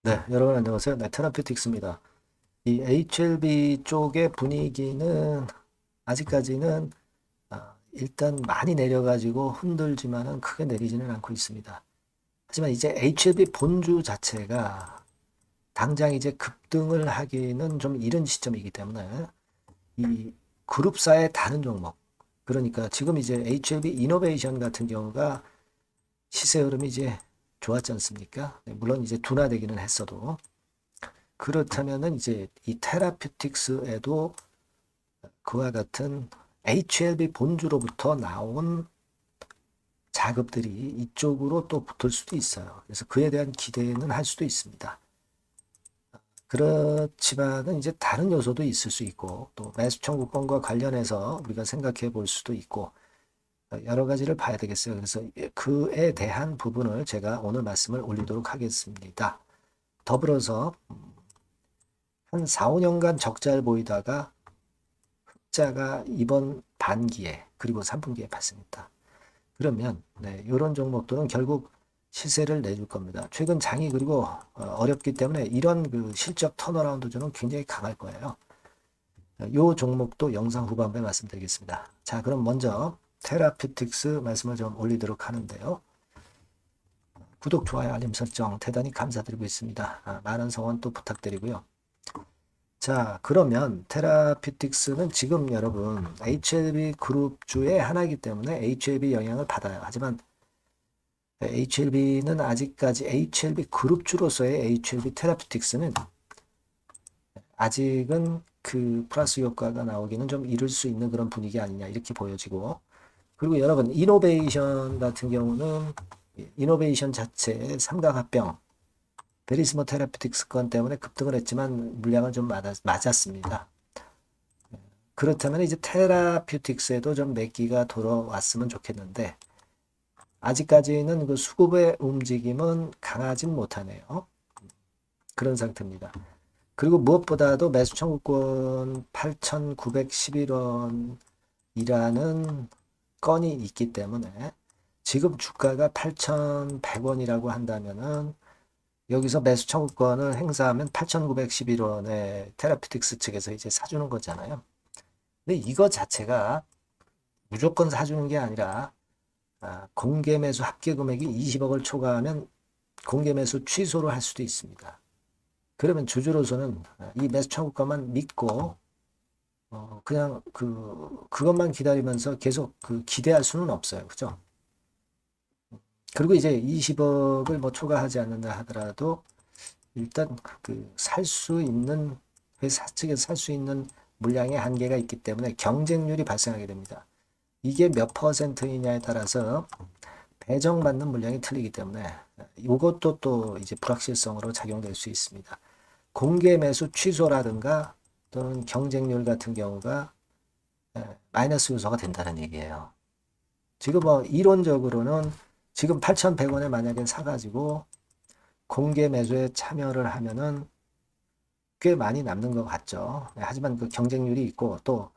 네, 여러분 안녕하세요. 네, 테라피틱스입니다. 이 HLB 쪽의 분위기는 아직까지는 일단 많이 내려가지고 흔들지만은 크게 내리지는 않고 있습니다. 하지만 이제 HLB 본주 자체가 당장 이제 급등을 하기는 좀 이른 시점이기 때문에 이 그룹사의 다른 종목, 그러니까 지금 이제 HLB 이노베이션 같은 경우가 시세 흐름이 이제 좋았지 않습니까? 네, 물론 이제 둔화되기는 했어도 그렇다면은 이제 이 테라퓨틱스에도 그와 같은 HLB 본주로부터 나온 자급들이 이쪽으로 또 붙을 수도 있어요. 그래서 그에 대한 기대는 할 수도 있습니다. 그렇지만은 이제 다른 요소도 있을 수 있고 또 매수 청구권과 관련해서 우리가 생각해 볼 수도 있고 여러 가지를 봐야 되겠어요. 그래서 그에 대한 부분을 제가 오늘 말씀을 올리도록 하겠습니다. 더불어서 한 4, 5년간 적자를 보이다가 흑자가 이번 반기에 그리고 3분기에 봤습니다. 그러면 네, 이런 종목들은 결국 시세를 내줄 겁니다. 최근 장이 그리고 어렵기 때문에 이런 그 실적 턴어라운드전은 굉장히 강할 거예요. 이 종목도 영상 후반부에 말씀드리겠습니다. 자, 그럼 먼저 테라퓨틱스 말씀을 좀 올리도록 하는데요. 구독, 좋아요, 알림 설정 대단히 감사드리고 있습니다. 많은 성원 또 부탁드리고요. 자, 그러면 테라피틱스는 지금 여러분 HLB 그룹주의 하나이기 때문에 HLB 영향을 받아요. 하지만 HLB는 아직까지 HLB 그룹주로서의 HLB 테라피틱스는 아직은 그 플러스 효과가 나오기는 좀 이를 수 있는 그런 분위기 아니냐 이렇게 보여지고, 그리고 여러분 이노베이션 같은 경우는 이노베이션 자체의 삼각합병 베리스모 테라피틱스 건 때문에 급등을 했지만 물량은 좀 맞았습니다. 그렇다면 이제 테라퓨틱스에도 좀 매기가 돌아왔으면 좋겠는데 아직까지는 그 수급의 움직임은 강하진 못하네요. 그런 상태입니다. 그리고 무엇보다도 매수 청구권 8,911원이라는 건이 있기 때문에 지금 주가가 8,100원이라고 한다면은 여기서 매수 청구권을 행사하면 8,911원에 테라피틱스 측에서 이제 사주는 거잖아요. 근데 이거 자체가 무조건 사주는 게 아니라 공개 매수 합계 금액이 20억을 초과하면 공개 매수 취소를 할 수도 있습니다. 그러면 주주로서는 이 매수 청구권만 믿고 그냥 그것만 기다리면서 계속 그 기대할 수는 없어요. 그죠? 그리고 이제 20억을 뭐 초과하지 않는다 하더라도 일단 그 살 수 있는 회사 측에서 살 수 있는 물량의 한계가 있기 때문에 경쟁률이 발생하게 됩니다. 이게 몇 퍼센트이냐에 따라서 배정받는 물량이 틀리기 때문에 이것도 또 이제 불확실성으로 작용될 수 있습니다. 공개 매수 취소라든가 또는 경쟁률 같은 경우가 마이너스 요소가 된다는 얘기예요. 지금 뭐 이론적으로는 지금 8,100원에 만약에 사가지고 공개 매수에 참여를 하면은 꽤 많이 남는 것 같죠. 하지만 그 경쟁률이 있고 또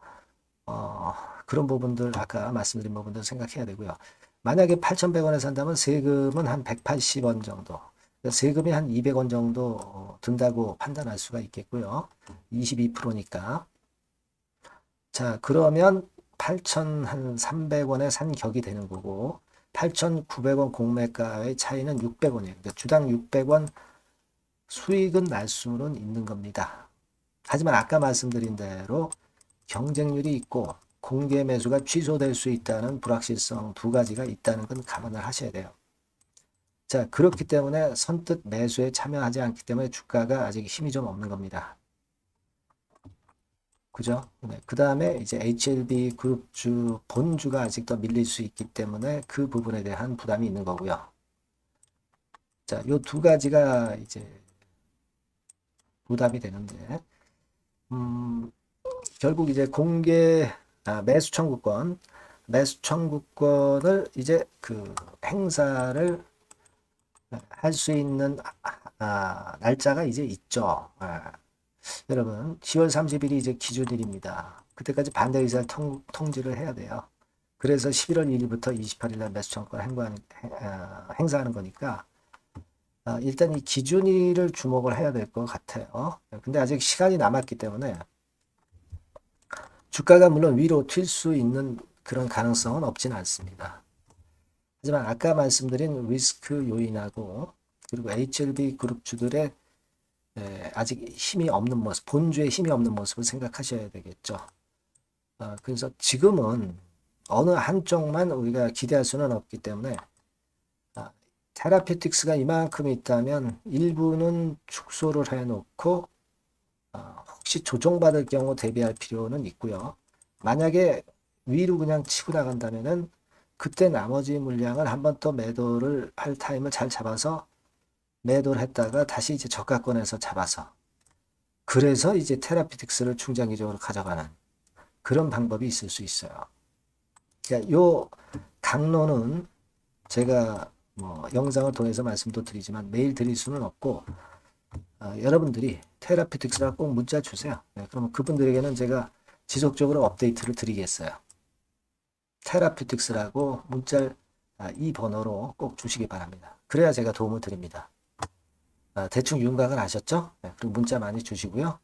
어, 그런 부분들 아까 말씀드린 부분들 생각해야 되고요. 만약에 8,100원에 산다면 세금은 한 180원 정도, 세금이 한 200원 정도 든다고 판단할 수가 있겠고요. 22%니까. 자, 그러면 8,300원에 산 격이 되는 거고 8,900원 공매가의 차이는 600원이에요. 그러니까 주당 600원 수익은 날 수는 있는 겁니다. 하지만 아까 말씀드린 대로 경쟁률이 있고 공개 매수가 취소될 수 있다는 불확실성 두 가지가 있다는 건 감안을 하셔야 돼요. 자, 그렇기 때문에 선뜻 매수에 참여하지 않기 때문에 주가가 아직 힘이 좀 없는 겁니다. 그죠? 네. 그 다음에 이제 HLB 그룹주 본주가 아직 더 밀릴 수 있기 때문에 그 부분에 대한 부담이 있는 거고요. 자, 요 두 가지가 이제 부담이 되는데, 음, 결국 이제 매수 청구권을 이제 그 행사를 할 수 있는 날짜가 이제 있죠. 여러분, 10월 30일이 이제 기준일입니다. 그때까지 반대 의사를 통지를 해야 돼요. 그래서 11월 1일부터 28일 날 매수 청구권 행사하는 거니까 일단 이 기준일을 주목을 해야 될 것 같아요. 근데 아직 시간이 남았기 때문에 주가가 물론 위로 튈 수 있는 그런 가능성은 없지는 않습니다. 하지만 아까 말씀드린 리스크 요인하고 그리고 HLB 그룹주들의 아직 힘이 없는 모습, 본주에 힘이 없는 모습을 생각하셔야 되겠죠. 그래서 지금은 어느 한쪽만 우리가 기대할 수는 없기 때문에 테라피틱스가 이만큼 있다면 일부는 축소를 해놓고 혹시 조정받을 경우 대비할 필요는 있고요. 만약에 위로 그냥 치고 나간다면은 그때 나머지 물량을 한 번 더 매도를 할 타임을 잘 잡아서 매도를 했다가 다시 이제 저가권에서 잡아서 그래서 이제 테라피틱스를 중장기적으로 가져가는 그런 방법이 있을 수 있어요. 그러니까 요 강론은 제가 뭐 영상을 통해서 말씀도 드리지만 매일 드릴 수는 없고 여러분들이 테라피틱스라고 꼭 문자 주세요. 그러면 그분들에게는 제가 지속적으로 업데이트를 드리겠어요. 테라피틱스라고 문자 이 번호로 꼭 주시기 바랍니다. 그래야 제가 도움을 드립니다. 대충 윤곽을 아셨죠? 그리고 문자 많이 주시고요.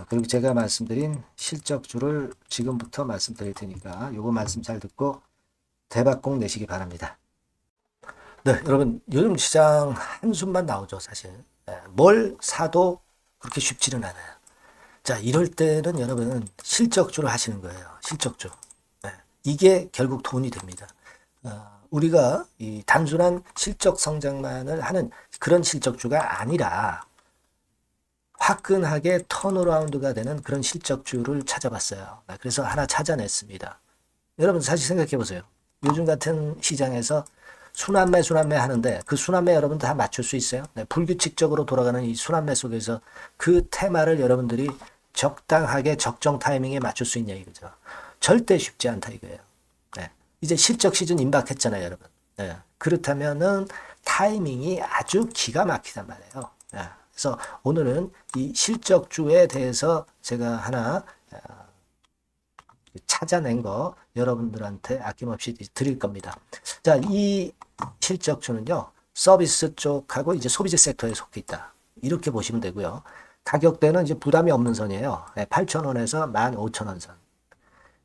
그리고 제가 말씀드린 실적주를 지금부터 말씀드릴 테니까 요거 말씀 잘 듣고 대박 꼭 내시기 바랍니다. 네, 여러분 요즘 시장 한숨만 나오죠, 사실. 뭘 사도 그렇게 쉽지는 않아요. 자, 이럴 때는 여러분 실적주를 하시는 거예요. 실적주. 이게 결국 돈이 됩니다. 우리가 이 단순한 실적 성장만을 하는 그런 실적주가 아니라 화끈하게 턴어라운드가 되는 그런 실적주를 찾아봤어요. 그래서 하나 찾아냈습니다. 여러분 사실 생각해 보세요. 요즘 같은 시장에서 순환매 하는데 그 순환매 여러분 다 맞출 수 있어요? 불규칙적으로 돌아가는 이 순환매 속에서 그 테마를 여러분들이 적당하게 적정 타이밍에 맞출 수 있냐 이거죠. 절대 쉽지 않다 이거예요. 이제 실적 시즌 임박했잖아요, 여러분. 그렇다면은 타이밍이 아주 기가 막히단 말이에요. 그래서 오늘은 이 실적주에 대해서 제가 하나 찾아낸 거 여러분들한테 아낌없이 드릴 겁니다. 자, 이 실적주는요, 서비스 쪽하고 이제 소비재 섹터에 속해 있다. 이렇게 보시면 되고요. 가격대는 이제 부담이 없는 선이에요. 8,000원에서 15,000원 선.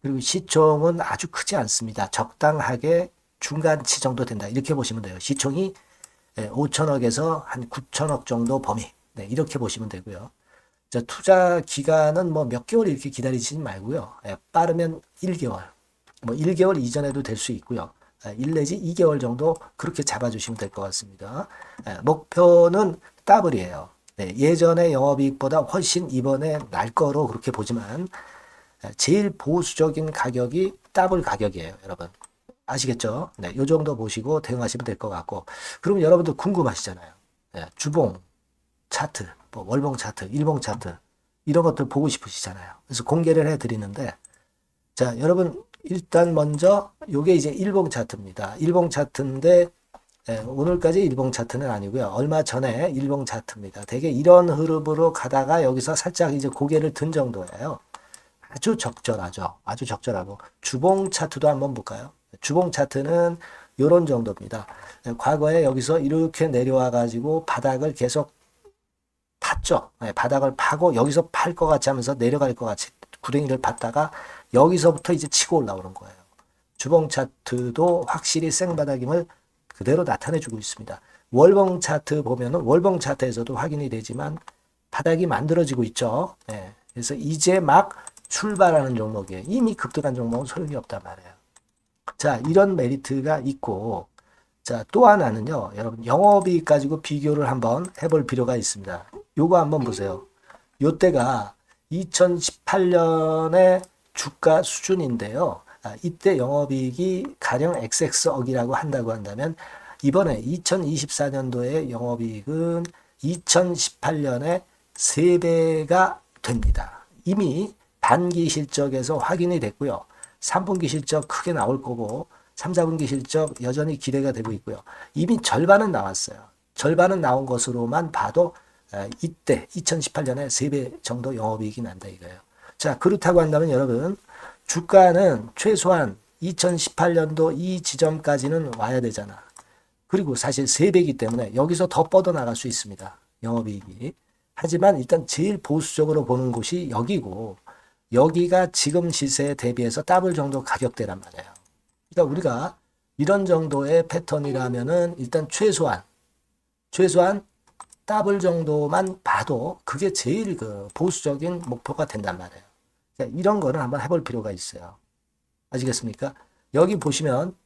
그리고 시총은 아주 크지 않습니다. 적당하게 중간치 정도 된다. 이렇게 보시면 돼요. 시총이 5천억에서 한 9천억 정도 범위. 네, 이렇게 보시면 되고요. 자, 투자 기간은 뭐 몇 개월 이렇게 기다리지 말고요. 빠르면 1개월. 뭐 1개월 이전에도 될 수 있고요. 1 내지 2개월 정도 그렇게 잡아주시면 될 것 같습니다. 목표는 더블이에요. 네, 예전의 영업이익보다 훨씬 이번에 날 거로 그렇게 보지만 제일 보수적인 가격이 더블 가격이에요, 여러분. 아시겠죠? 네, 요 정도 보시고 대응하시면 될 것 같고. 그러면 여러분들 궁금하시잖아요. 주봉, 차트, 뭐 월봉 차트, 일봉 차트, 이런 것들 보고 싶으시잖아요. 그래서 공개를 해 드리는데, 자, 여러분, 일단 먼저, 요게 이제 일봉 차트입니다. 일봉 차트인데, 오늘까지 일봉 차트는 아니고요. 얼마 전에 일봉 차트입니다. 되게 이런 흐름으로 가다가 여기서 살짝 이제 고개를 든 정도예요. 아주 적절하죠. 아주 적절하고. 주봉 차트도 한번 볼까요? 주봉 차트는 이런 정도입니다. 과거에 여기서 이렇게 내려와 가지고 바닥을 계속 팠죠. 바닥을 파고 여기서 팔 것 같이 하면서 내려갈 것 같이 구덩이를 팠다가 여기서부터 이제 치고 올라오는 거예요. 주봉 차트도 확실히 생바닥임을 그대로 나타내주고 있습니다. 월봉 차트 보면은 월봉 차트에서도 확인이 되지만 바닥이 만들어지고 있죠. 그래서 이제 막 출발하는 종목이에요. 이미 급등한 종목은 소용이 없단 말이에요. 자, 이런 메리트가 있고, 자, 또 하나는요, 여러분, 영업이익 가지고 비교를 한번 해볼 필요가 있습니다. 요거 한번 보세요. 요때가 2018년의 주가 수준인데요. 이때 영업이익이 가령 XX억이라고 한다고 한다면, 이번에 2024년도의 영업이익은 2018년에 3배가 됩니다. 이미 반기 실적에서 확인이 됐고요. 3분기 실적 크게 나올 거고 3, 4분기 실적 여전히 기대가 되고 있고요. 이미 절반은 나왔어요. 절반은 나온 것으로만 봐도 이때 2018년에 3배 정도 영업이익이 난다 이거예요. 자, 그렇다고 한다면 여러분 주가는 최소한 2018년도 이 지점까지는 와야 되잖아. 그리고 사실 3배이기 때문에 여기서 더 뻗어나갈 수 있습니다. 영업이익이. 하지만 일단 제일 보수적으로 보는 곳이 여기고 여기가 지금 시세에 대비해서 더블 정도 가격대란 말이에요. 그러니까 우리가 이런 정도의 패턴이라면은 일단 최소한 더블 정도만 봐도 그게 제일 그 보수적인 목표가 된단 말이에요. 그러니까 이런 거를 한번 해볼 필요가 있어요. 아시겠습니까? 여기 보시면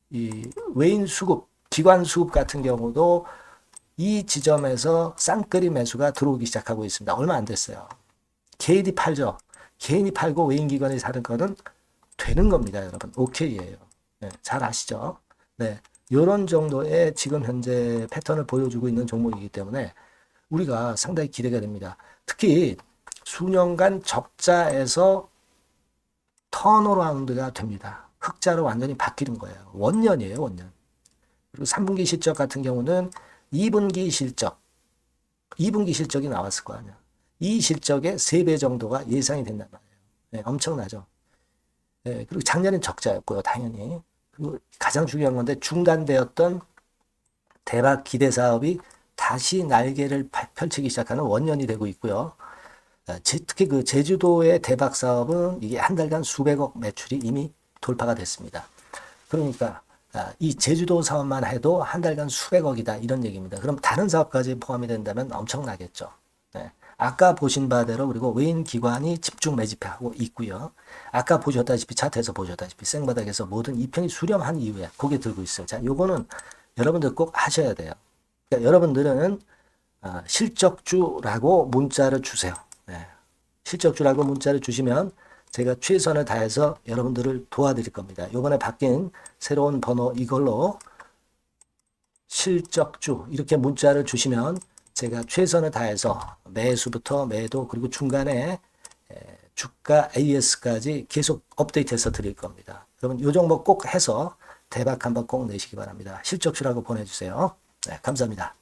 이 외인 수급, 기관 수급 같은 경우도 이 지점에서 쌍끌이 매수가 들어오기 시작하고 있습니다. 얼마 안 됐어요. 개인이 팔죠. 개인이 팔고 외인 기관이 사는 거는 되는 겁니다, 여러분. 오케이예요. 네, 잘 아시죠? 네, 이런 정도의 지금 현재 패턴을 보여주고 있는 종목이기 때문에 우리가 상당히 기대가 됩니다. 특히 수년간 적자에서 턴어라운드가 됩니다. 흑자로 완전히 바뀌는 거예요. 원년이에요, 원년. 그리고 3분기 실적 같은 경우는 2분기 실적이 나왔을 거 아니야. 이 실적의 3배 정도가 예상이 된단 말이에요. 네, 엄청나죠. 네, 그리고 작년엔 적자였고요, 당연히. 그리고 가장 중요한 건데 중단되었던 대박 기대 사업이 다시 날개를 펼치기 시작하는 원년이 되고 있고요. 특히 그 제주도의 대박 사업은 이게 한 달간 수백억 매출이 이미 돌파가 됐습니다. 그러니까 이 제주도 사업만 해도 한 달간 수백억이다 이런 얘기입니다. 그럼 다른 사업까지 포함이 된다면 엄청나겠죠. 네. 아까 보신 바대로 그리고 외인 기관이 집중 매집하고 있고요. 아까 보셨다시피 차트에서 보셨다시피 생바닥에서 모든 이평이 수렴한 이후에 고개 들고 있어요. 자, 요거는 여러분들 꼭 하셔야 돼요. 그러니까 여러분들은 실적주라고 문자를 주세요. 네. 실적주라고 문자를 주시면 제가 최선을 다해서 여러분들을 도와드릴 겁니다. 이번에 바뀐 새로운 번호 이걸로 실적주 이렇게 문자를 주시면 제가 최선을 다해서 매수부터 매도 그리고 중간에 주가 AS까지 계속 업데이트해서 드릴 겁니다. 여러분 이 종목 꼭 해서 대박 한번 꼭 내시기 바랍니다. 실적주라고 보내주세요. 네, 감사합니다.